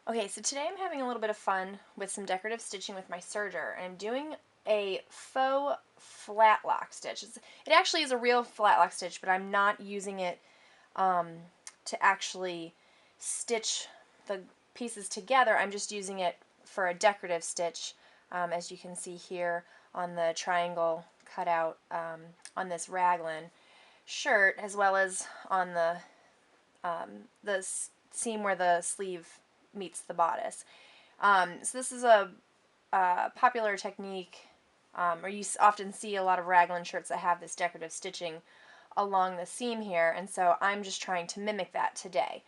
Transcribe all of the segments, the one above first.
Okay, so today I'm having a little bit of fun with some decorative stitching with my serger, and I'm doing a faux flat lock stitch. It actually is a real flat lock stitch, but I'm not using it to actually stitch the pieces together. I'm just using it for a decorative stitch, as you can see here on the triangle cutout on this Raglan shirt, as well as on the seam where the sleeve meets the bodice. So this is a popular technique, or you often see a lot of Raglan shirts that have this decorative stitching along the seam here, and so I'm just trying to mimic that today.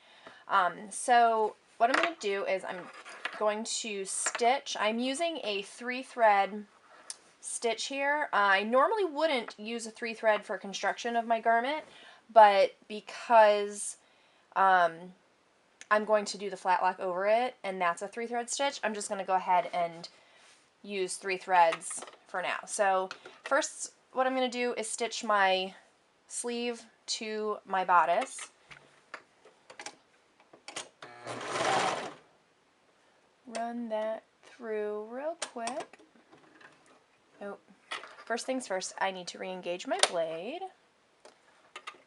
So what I'm going to do is I'm going to stitch. I'm using a 3-thread stitch here. I normally wouldn't use a 3-thread for construction of my garment, but because I'm going to do the flat lock over it, and that's a 3-thread stitch, I'm just going to go ahead and use 3 threads for now. So first, what I'm going to do is stitch my sleeve to my bodice. Run that through real quick. Oh, first things first, I need to re-engage my blade.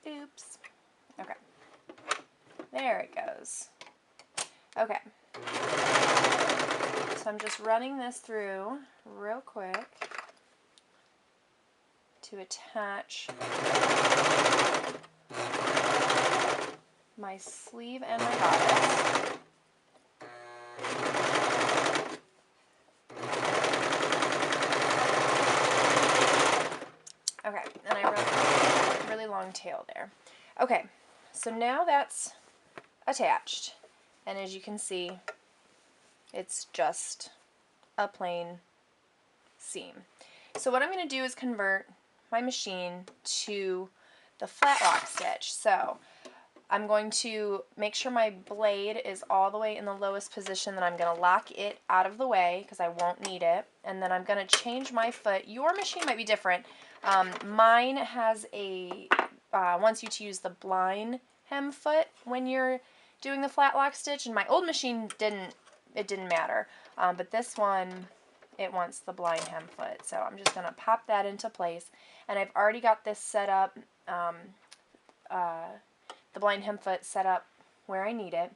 Oops. Okay. There it goes. Okay. So I'm just running this through real quick to attach my sleeve and my bodice. Okay, and I wrote a really long tail there. Okay, so now that's attached, and as you can see, it's just a plain seam. So what I'm going to do is convert my machine to the flat lock stitch. So I'm going to make sure my blade is all the way in the lowest position, then I'm going to lock it out of the way because I won't need it, and then I'm going to change my foot. Your machine might be different. Mine has wants you to use the blind hem foot when you're doing the flat lock stitch, and my old machine didn't matter, but this one, it wants the blind hem foot. So I'm just going to pop that into place, and I've already got this set up, the blind hem foot set up where I need it.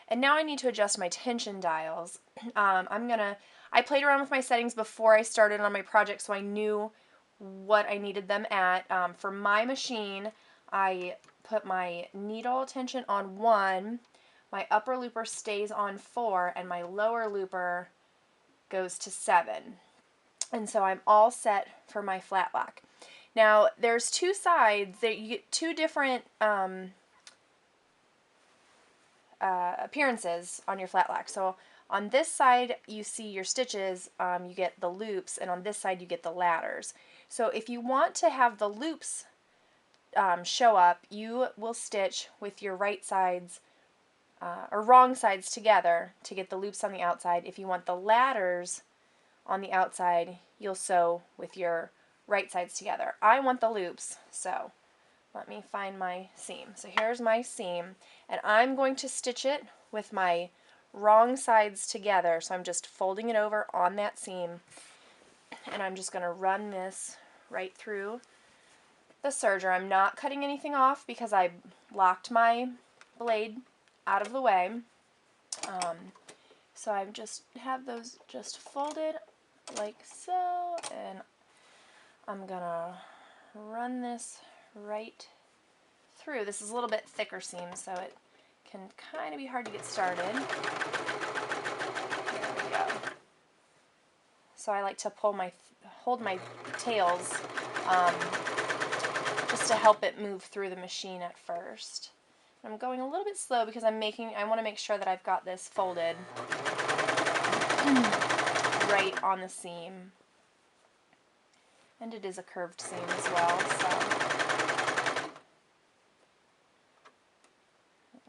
And now I need to adjust my tension dials. I played around with my settings before I started on my project, so I knew what I needed them at. For my machine, I put my needle tension on 1, my upper looper stays on 4, and my lower looper goes to 7. And so I'm all set for my flat lock. Now, there's 2 sides that you get 2 different appearances on your flat lock. So on this side, you see your stitches, you get the loops, and on this side, you get the ladders. So if you want to have the loops show up, you will stitch with your right sides or wrong sides together to get the loops on the outside. If you want the ladders on the outside, you'll sew with your right sides together. I want the loops, so let me find my seam. So here's my seam, and I'm going to stitch it with my wrong sides together. So I'm just folding it over on that seam, and I'm just going to run this right through the serger. I'm not cutting anything off because I locked my blade out of the way. So I just have those just folded like so, and I'm gonna run this right through. This is a little bit thicker seam, so it can kind of be hard to get started. There we go. So I like to hold my tails just to help it move through the machine at first. I'm going a little bit slow because I want to make sure that I've got this folded right on the seam. And it is a curved seam as well, so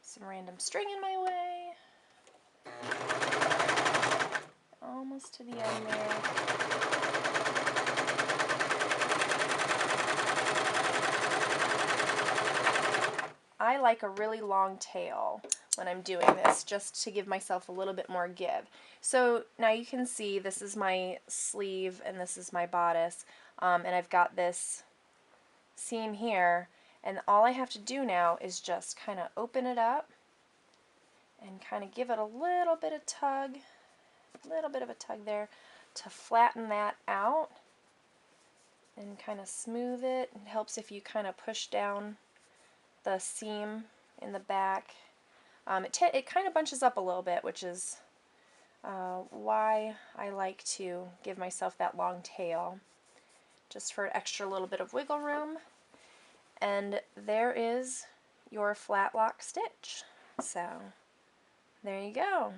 some random string in my way. Almost to the end there. I like a really long tail when I'm doing this, just to give myself a little bit more give. So now you can see this is my sleeve and this is my bodice, and I've got this seam here, and all I have to do now is just kind of open it up and kind of give it a little bit of tug, there to flatten that out and kind of smooth it. It helps if you kind of push down the seam in the back. It kind of bunches up a little bit, which is why I like to give myself that long tail, just for an extra little bit of wiggle room. And there is your flat lock stitch. So there you go.